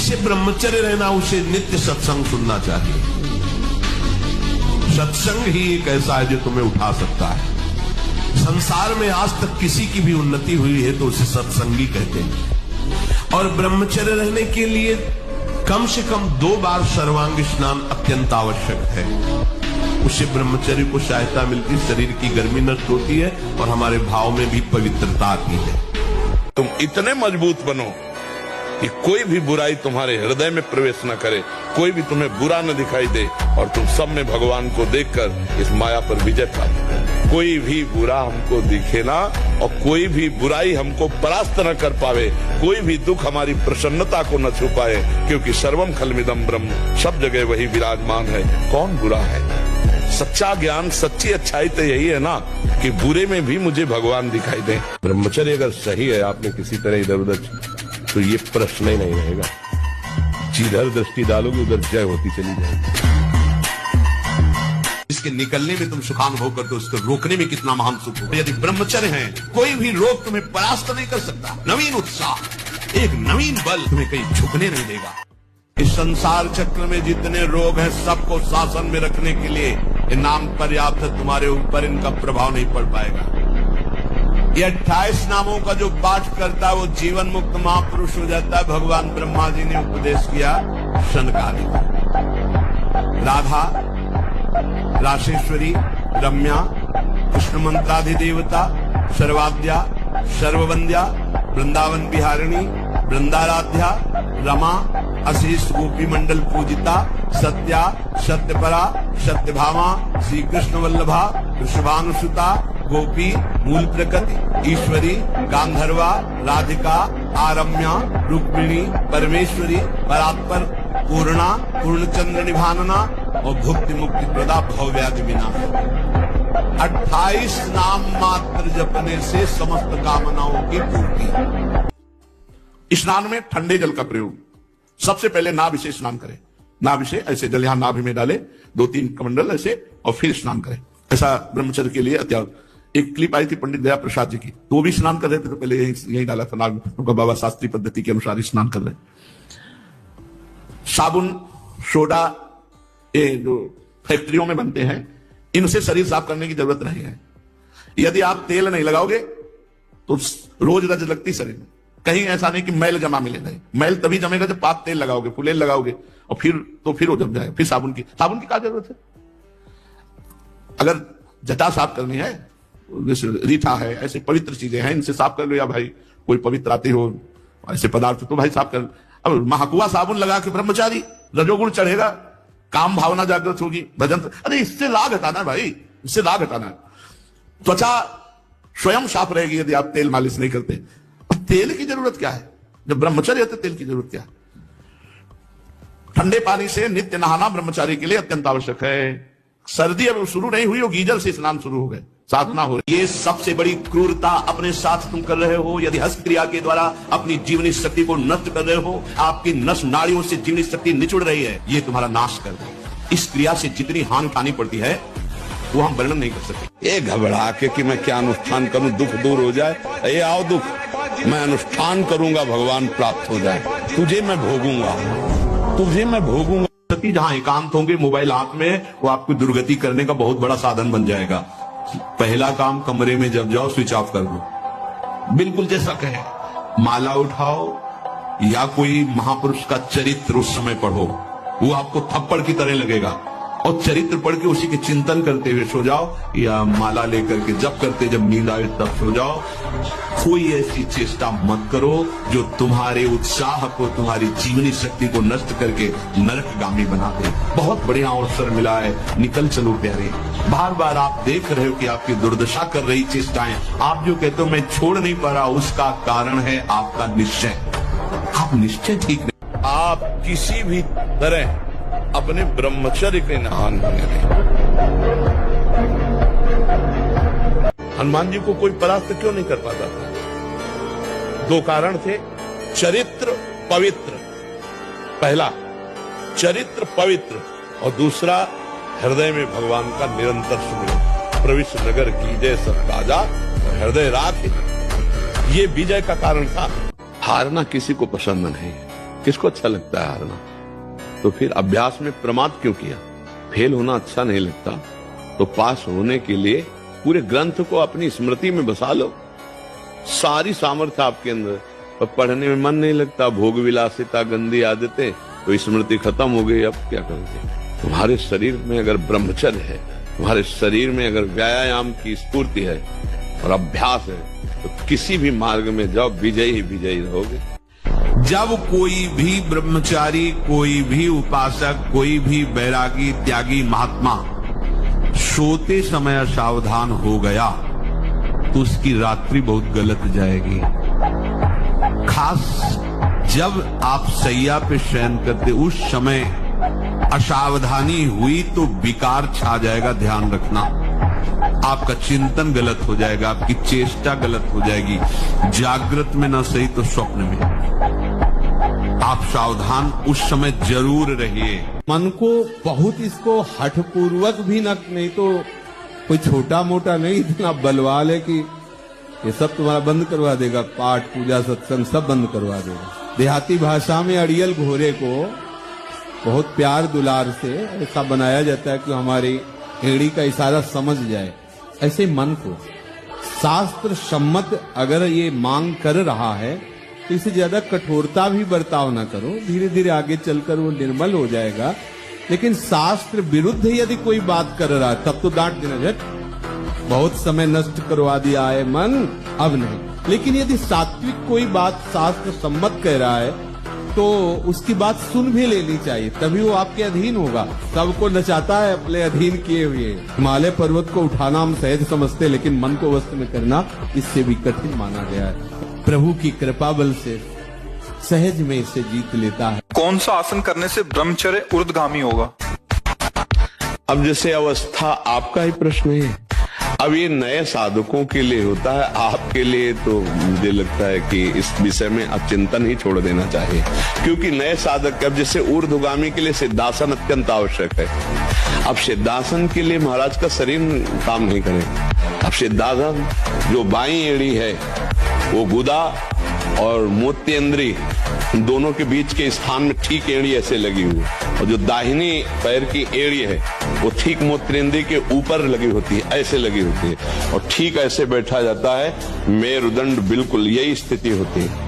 जिसे ब्रह्मचर्य रहना उसे नित्य सत्संग सुनना चाहिए। सत्संग ही एक ऐसा है जो तुम्हें उठा सकता है। संसार में आज तक किसी की भी उन्नति हुई है तो उसे सत्संगी कहते हैं। और ब्रह्मचर्य रहने के लिए कम से कम 2 बार सर्वांग स्नान अत्यंत आवश्यक है। उससे ब्रह्मचर्य को सहायता मिलती, शरीर की गर्मी नष्ट होती है और हमारे भाव में भी पवित्रता आती है। तुम इतने मजबूत बनो कि कोई भी बुराई तुम्हारे हृदय में प्रवेश न करे, कोई भी तुम्हें बुरा न दिखाई दे और तुम सब में भगवान को देखकर इस माया पर विजय प्राप्त करो। कोई भी बुरा हमको दिखे ना और कोई भी बुराई हमको परास्त न कर पावे, कोई भी दुख हमारी प्रसन्नता को न छुपाए, क्योंकि सर्वम खलमिदम ब्रह्म, सब जगह वही विराजमान है। कौन बुरा है? सच्चा ज्ञान, सच्ची अच्छाई तो यही है ना कि बुरे में भी मुझे भगवान दिखाई दे। ब्रह्मचर्य अगर सही है, आपने किसी तरह इधर उधर, तो ये प्रश्न ही नहीं रहेगा। जिधर दृष्टि डालोगे उधर जय होती चली जाएगी। इसके निकलने में तुम सुखानुभव करते हो, उसको रोकने में कितना महान सुख हो। यदि ब्रह्मचर्य है, कोई भी रोग तुम्हें परास्त नहीं कर सकता। नवीन उत्साह, एक नवीन बल तुम्हें कहीं झुकने नहीं देगा। इस संसार चक्र में जितने रोग हैं, सबको शासन में रखने के लिए ये नाम पर्याप्त है। तुम्हारे ऊपर इनका प्रभाव नहीं पड़ पाएगा। ये 28 नामों का जो पाठ करता है वो जीवन मुक्त महापुरुष हो जाता है। भगवान ब्रह्मा जी ने उपदेश किया शनकादि को। राधा, राशेश्वरी, रम्या, कृष्ण मंत्राधिदेवता, सर्वाद्या, सर्ववंद्या, वृंदावन बिहारिणी, वृंदाराध्या, रमा, अशीष गोपी मंडल पूजिता, सत्या, सत्यपरा, सत्यभामा, श्री कृष्ण वल्लभा, वृषभानुसुता, गोपी, मूल प्रकृति, ईश्वरी, गांधर्वा, राधिका, आरम्या, रुक्मिणी, परमेश्वरी, परात्पर, पूर्णा, पूर्णचंद्र निभानना और भुक्ति मुक्ति प्रदा भवव्याधि विनाश। 28 नाम मात्र जपने से समस्त कामनाओं की पूर्ति। स्नान में ठंडे जल का प्रयोग। सबसे पहले नाभि से स्नान करें। नाभि से ऐसे जल यहां नाभि में डाले, 2-3 कमंडल ऐसे, और फिर स्नान करें। ऐसा ब्रह्मचर्य के लिए अत्यावश्यक। एक क्लिप आई थी पंडित दया प्रसाद जी की, तो वो भी स्नान कर रहे थे, तो पहले यही डाला था नाग, उनका बाबा शास्त्रीय पद्धति के अनुसार स्नान कर रहे। साबुन, सोडा, ये जो फैक्ट्रियों में बनते हैं, इनसे शरीर साफ करने की जरूरत नहीं है। यदि आप तेल नहीं लगाओगे तो रोज रज लगती शरीर में। कहीं ऐसा नहीं कि मैल जमा मिले, नहीं। मैल तभी जमेगा जब आप तेल लगाओगे, फुलेल लगाओगे, और फिर वो जम जाएगा। फिर साबुन की क्या जरूरत है? अगर जटा साफ करनी है, जैसे रीठा है, ऐसे पवित्र चीजें हैं, इनसे साफ कर लो। या भाई कोई पवित्र आते हो ऐसे पदार्थ, तो भाई साफ कर। अब महाकुआ साबुन लगा के ब्रह्मचारी, रजोगुण चढ़ेगा, काम भावना जागृत होगी, भजन। अरे इससे लाभ हटाना भाई, इससे लाभ हटाना। त्वचा स्वयं साफ रहेगी यदि आप तेल मालिश नहीं करते। अब तेल की जरूरत क्या है? जब ब्रह्मचर्य है तो तेल की जरूरत क्या है? ठंडे पानी से नित्य नहाना ब्रह्मचारी के लिए अत्यंत आवश्यक है। सर्दी अब शुरू नहीं हुई हो, गीजर से स्नान शुरू हो गए, साधना हो रही। ये सबसे बड़ी क्रूरता अपने साथ तुम कर रहे हो। यदि हस्त क्रिया के द्वारा अपनी जीवनी शक्ति को नष्ट कर रहे हो, आपकी नस नाड़ियों से जीवनी शक्ति निचुड़ रही है, ये तुम्हारा नाश कर दे। इस क्रिया से जितनी हानि उठानी पड़ती है वो हम वर्णन नहीं कर सकते। ये घबरा के कि मैं क्या अनुष्ठान करूं, दुख दूर हो जाए, ये आओ दुख, मैं अनुष्ठान करूंगा, भगवान प्राप्त हो जाए, तुझे मैं भोगूंगा, तुझे मैं भोगूंगा। जहां एकांत होंगे, मोबाइल हाथ में, वो आपको दुर्गति करने का बहुत बड़ा साधन बन जाएगा। पहला काम, कमरे में जब जाओ स्विच ऑफ कर दो। बिल्कुल जैसा कहे, माला उठाओ या कोई महापुरुष का चरित्र उस समय पढ़ो, वो आपको थप्पड़ की तरह लगेगा। और चरित्र पढ़ के उसी के चिंतन करते हुए सो जाओ, या माला लेकर के जब करते जब नींद आए तब सो जाओ। कोई ऐसी चेष्टा मत करो जो तुम्हारे उत्साह को, तुम्हारी जीवनी शक्ति को नष्ट करके नरकगामी बना दे। बहुत बढ़िया अवसर मिला है, निकल चलो प्यारे। बार बार आप देख रहे हो कि आपकी दुर्दशा कर रही चेष्टाएं, आप जो कहते हो मैं छोड़ नहीं पा रहा, उसका कारण है आपका निश्चय। आप निश्चय ठीक नहीं। आप किसी भी तरह अपने ब्रह्मचर्य के नहान होने दें। हनुमान जी को कोई परास्त क्यों नहीं कर पाता था? 2 कारण थे। चरित्र पवित्र, पहला चरित्र पवित्र, और दूसरा हृदय में भगवान का निरंतर स्मरण। प्रविश्य नगर की जय सब राजा हृदय राख, ये विजय का कारण था। हारना किसी को पसंद नहीं है, किसको अच्छा लगता है हारना? तो फिर अभ्यास में प्रमाद क्यों किया? फेल होना अच्छा नहीं लगता तो पास होने के लिए पूरे ग्रंथ को अपनी स्मृति में बसा लो। सारी सामर्थ्य आपके अंदर, पर पढ़ने में मन नहीं लगता, भोग विलासिता, गंदी आदतें, तो स्मृति खत्म हो गई। अब क्या करोगे? तुम्हारे शरीर में अगर ब्रह्मचर्य है, तुम्हारे शरीर में अगर व्यायाम की स्फूर्ति है और अभ्यास है, तो किसी भी मार्ग में जाओ, विजयी ही विजयी रहोगे। जब कोई भी ब्रह्मचारी, कोई भी उपासक, कोई भी बैरागी, त्यागी महात्मा सोते समय असावधान हो गया तो उसकी रात्रि बहुत गलत जाएगी। खास जब आप सैया पे शयन करते उस समय असावधानी हुई तो विकार छा जाएगा, ध्यान रखना। आपका चिंतन गलत हो जाएगा, आपकी चेष्टा गलत हो जाएगी। जागृत में ना सही तो स्वप्न में आप सावधान उस समय जरूर रहिए। मन को बहुत इसको हठपूर्वक भी न, नहीं तो कोई छोटा मोटा नहीं, इतना बलवाल है कि ये सब तुम्हारा बंद करवा देगा, पाठ पूजा सत्संग सब बंद करवा देगा। देहाती भाषा में अड़ियल घोड़े को बहुत प्यार दुलार से ऐसा बनाया जाता है कि हमारी एड़ी का इशारा समझ जाए। ऐसे मन को शास्त्र सम्मत अगर ये मांग कर रहा है तो इससे ज्यादा कठोरता भी बर्ताव ना करो, धीरे धीरे आगे चलकर वो निर्मल हो जाएगा। लेकिन शास्त्र विरुद्ध यदि कोई बात कर रहा है तब तो डांट देना, झट बहुत समय नष्ट करवा दिया है मन, अब नहीं। लेकिन यदि सात्विक कोई बात शास्त्र सम्मत कह रहा है तो उसकी बात सुन भी लेनी चाहिए, तभी वो आपके अधीन होगा। सबको नचाता है अपने अधीन किए हुए। हिमालय पर्वत को उठाना हम सहज समझते, लेकिन मन को वश में करना इससे भी कठिन माना गया है। प्रभु की कृपा बल से सहज में इसे जीत लेता है। कौन सा आसन करने से ब्रह्मचर्य ऊर्ध्वगामी होगा? अब जैसे अवस्था आपका ही प्रश्न है। अब ये नए साधकों के लिए होता है, आपके लिए तो मुझे लगता है कि इस विषय में आप चिंतन ही छोड़ देना चाहिए। क्योंकि नए साधक, अब जैसे ऊर्ध्वगामी के लिए सिद्धासन अत्यंत आवश्यक है। अब सिद्धासन के लिए महाराज का शरीर काम नहीं करेगा। अब सिद्धासन जो बाई एड़ी है वो गुदा और मोत्येंद्री दोनों के बीच के स्थान में ठीक एड़ी ऐसे लगी हुई, और जो दाहिनी पैर की एड़ी है वो ठीक मोत्रेंद्री के ऊपर लगी होती है, ऐसे लगी होती है, और ठीक ऐसे बैठा जाता है। मेरुदंड बिल्कुल यही स्थिति होती है,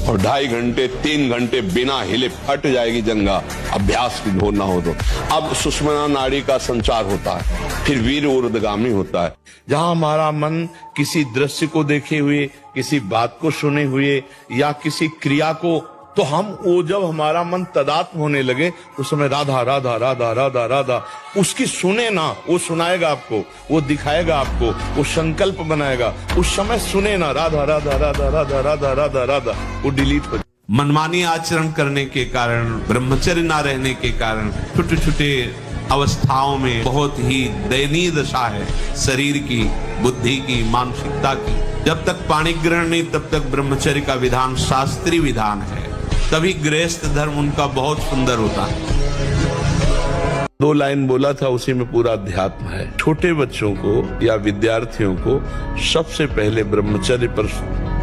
और 2.5 घंटे 3 घंटे बिना हिले फट जाएगी जंगा, अभ्यास की हो ना हो तो। अब सुषुम्ना नाड़ी का संचार होता है, फिर वीर ऊर्ध्वगामी होता है। जहां हमारा मन किसी दृश्य को देखे हुए, किसी बात को सुने हुए या किसी क्रिया को, तो हम वो जब हमारा मन तदात्म होने लगे उस समय राधा राधा राधा राधा राधा, उसकी सुने ना, वो सुनाएगा आपको, वो दिखाएगा आपको, वो संकल्प बनाएगा, उस समय सुने ना, राधा राधा राधा राधा राधा राधा राधा, वो डिलीट हो। मनमानी आचरण करने के कारण, ब्रह्मचर्य ना रहने के कारण छोटे छोटे अवस्थाओं में बहुत ही दयनीय दशा है शरीर की, बुद्धि की, मानसिकता की। जब तक पाणी ग्रहण नहीं तब तक ब्रह्मचर्य का विधान शास्त्रीय विधान है, तभी गृहस्थ धर्म उनका बहुत सुंदर होता है। 2 लाइन बोला था, उसी में पूरा अध्यात्म है। छोटे बच्चों को या विद्यार्थियों को सबसे पहले ब्रह्मचर्य पर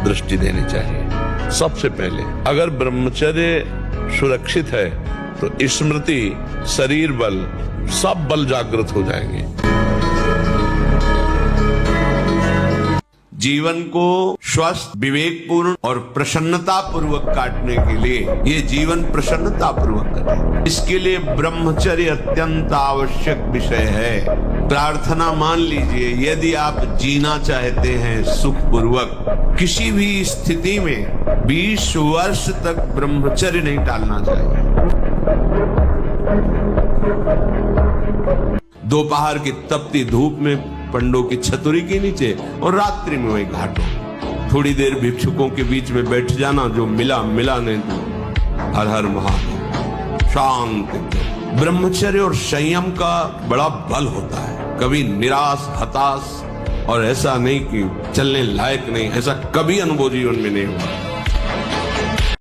दृष्टि देनी चाहिए। सबसे पहले अगर ब्रह्मचर्य सुरक्षित है तो स्मृति, शरीर बल, सब बल जागृत हो जाएंगे। जीवन को स्वस्थ, विवेकपूर्ण और प्रसन्नता पूर्वक काटने के लिए, ये जीवन प्रसन्नता पूर्वक करें, इसके लिए ब्रह्मचर्य अत्यंत आवश्यक विषय है। प्रार्थना मान लीजिए, यदि आप जीना चाहते हैं सुख पूर्वक, किसी भी स्थिति में 20 वर्ष तक ब्रह्मचर्य नहीं टालना चाहिए। दोपहर की तपती धूप में पंडों की छतुरी के नीचे और रात्रि में वही घाटों, थोड़ी देर भिक्षुकों के बीच में बैठ जाना, जो मिला मिला नहीं तो हर हर महादेव, शांत। ब्रह्मचर्य और संयम का बड़ा बल होता है। कभी निराश, हताश और ऐसा नहीं कि चलने लायक नहीं, ऐसा कभी अनुभव जीवन में नहीं हुआ।